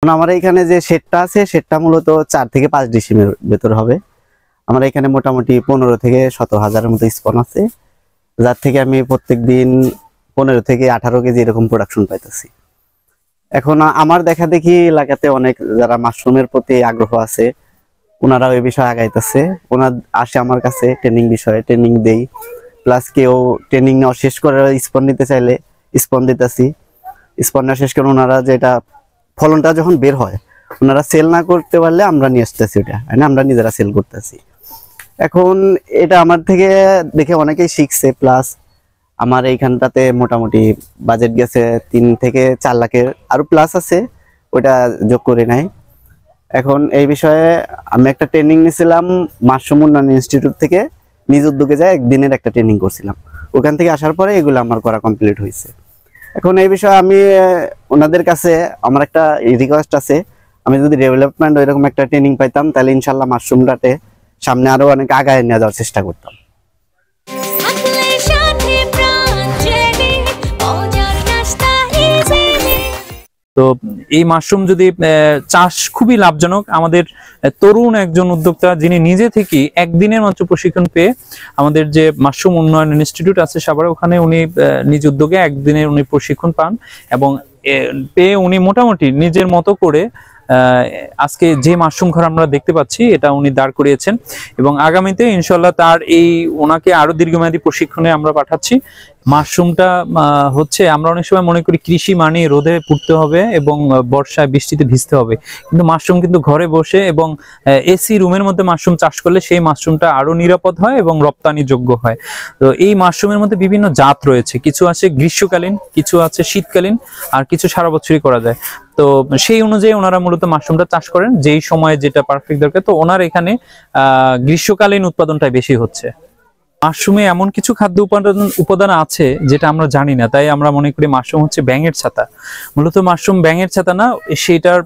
আমার এখানে যে শেডটা আছে সেটা মূলত 4 থেকে 5 ডিসিমের ভেতর হবে। আমার এখানে মোটামুটি 15 থেকে 17,000-এর মতো স্পন আছে, যার থেকে আমি প্রত্যেকদিন 15 থেকে 18 কেজি এরকম প্রোডাকশন পাইতেছি। এখন আমার দেখা দেখি এলাকাতে অনেক যারা মাশরুমের প্রতি আগ্রহ আছে, ওনারা ওই বিষয়ে আগাইতেছে। ওনার আসে আমার কাছে ট্রেনিং বিষয়ে, ট্রেনিং দেই, প্লাস কেউ ট্রেনিং নেওয়া শেষ করে স্পন নিতে চাইলে স্পন দিতেছি। স্পন নেওয়া শেষ করে ওনারা যেটা ফলনটা যখন বের হয়, ওনারা সেল না করতে পারলে আমরা নিয়ে আসতেছি, ওটা আমরা নিজেরা সেল করতেছি। এখন এটা আমার থেকে দেখে অনেকেই শিখছে, প্লাস আমার এইখানটাতে মোটামুটি বাজেট গেছে 3 থেকে 4 লাখের, আরো প্লাস আছে, ওটা যোগ করে নাই। এখন এই বিষয়ে আমি একটা ট্রেনিং নিয়েছিলাম মাশরুম উন্নয়ন ইনস্টিটিউট থেকে, নিজ উদ্যোগে যায় একদিনের একটা ট্রেনিং করছিলাম। ওখান থেকে আসার পরে এগুলো আমার করা কমপ্লিট হয়েছে। এখন এই বিষয়ে আমি ওনাদের কাছে আমার একটা রিকোয়েস্ট আছে, আমি যদি ডেভেলপমেন্ট ওইরকম একটা ট্রেনিং পাইতাম তাহলে ইনশাল্লাহ মাশরুমটাতে সামনে আরো অনেক আগায় নিয়ে যাওয়ার চেষ্টা করতাম। তো এই মাশরুম যদি চাষ খুবই লাভজনক। আমাদের তরুণ একজন উদ্যোক্তা যিনি নিজে থেকে একদিনের মাত্র প্রশিক্ষণ পেয়ে আমাদের যে মাশরুম উন্নয়ন ইনস্টিটিউট আছে সাভারে, ওখানে উনি নিজ উদ্যোগে একদিনের উনি প্রশিক্ষণ পান এবং পেয়ে উনি মোটামুটি নিজের মতো করে আজকে যে মাশরুম ঘর আমরা দেখতে পাচ্ছি এটা উনি দাঁড় করিয়েছেন এবং আগামীতে ইনশাল্লাহ তার এই ওনাকে আরো দীর্ঘমেয়াদী প্রশিক্ষণে আমরা পাঠাচ্ছি। মাশরুমটা হচ্ছে আমরা অনেক সময় মনে করি কৃষি মানে রোদে পুড়তে হবে এবং বর্ষায় বৃষ্টিতে ভিজতে হবে, কিন্তু মাশরুম কিন্তু ঘরে বসে এবং এসি রুমের মধ্যে মাশরুম চাষ করলে সেই মাশরুমটা আরো নিরাপদ হয় এবং রপ্তানি যোগ্য হয়। তো এই মাশরুমের মধ্যে বিভিন্ন জাত রয়েছে, কিছু আছে গ্রীষ্মকালীন, কিছু আছে শীতকালীন, আর কিছু সারা বছরই করা যায়। তো সেই অনুযায়ী ওনারা মূলত মাশরুমটা চাষ করেন যেই সময়ে যেটা পারফেক্ট দরকার। তো ওনার এখানে গ্রীষ্মকালীন উৎপাদনটা বেশি হচ্ছে। মাশরুমে এমন কিছু খাদ্য উপাদান আছে যেটা আমরা জানি না, তাই আমরা মনে করি মাশরুম হচ্ছে ব্যাঙের ছাতা। মূলত মাশরুম ব্যাঙের ছাতা না, সেটার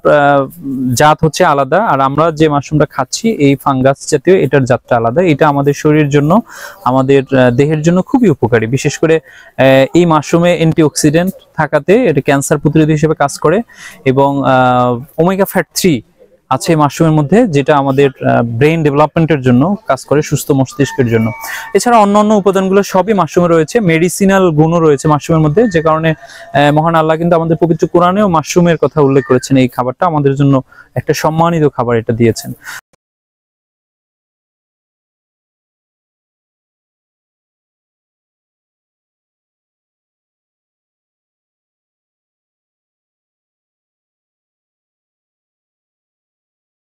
জাত হচ্ছে আলাদা। আর আমরা যে মাশরুমটা খাচ্ছি এই ফাঙ্গাস জাতীয়, এটার জাতটা আলাদা। এটা আমাদের শরীরের জন্য, আমাদের দেহের জন্য খুবই উপকারী। বিশেষ করে এই মাশরুমে অ্যান্টিঅক্সিডেন্ট থাকাতে এটা ক্যান্সার প্রতিরোধী হিসেবে কাজ করে এবং ওমেগা ফ্যাট 3 আছে মাশরুমের মধ্যে, যেটা আমাদের ব্রেন ডেভেলপমেন্টের জন্য কাজ করে, সুস্থ মস্তিষ্কের জন্য। এছাড়া অন্যান্য উপাদানগুলো সবই মাশরুমে রয়েছে, মেডিসিনাল গুণও রয়েছে মাশরুমের মধ্যে, যে কারণে মহান আল্লাহ কিন্তু আমাদের পবিত্র কোরআনেও মাশরুমের কথা উল্লেখ করেছেন। এই খাবারটা আমাদের জন্য একটা সম্মানিত খাবার এটা দিয়েছেন।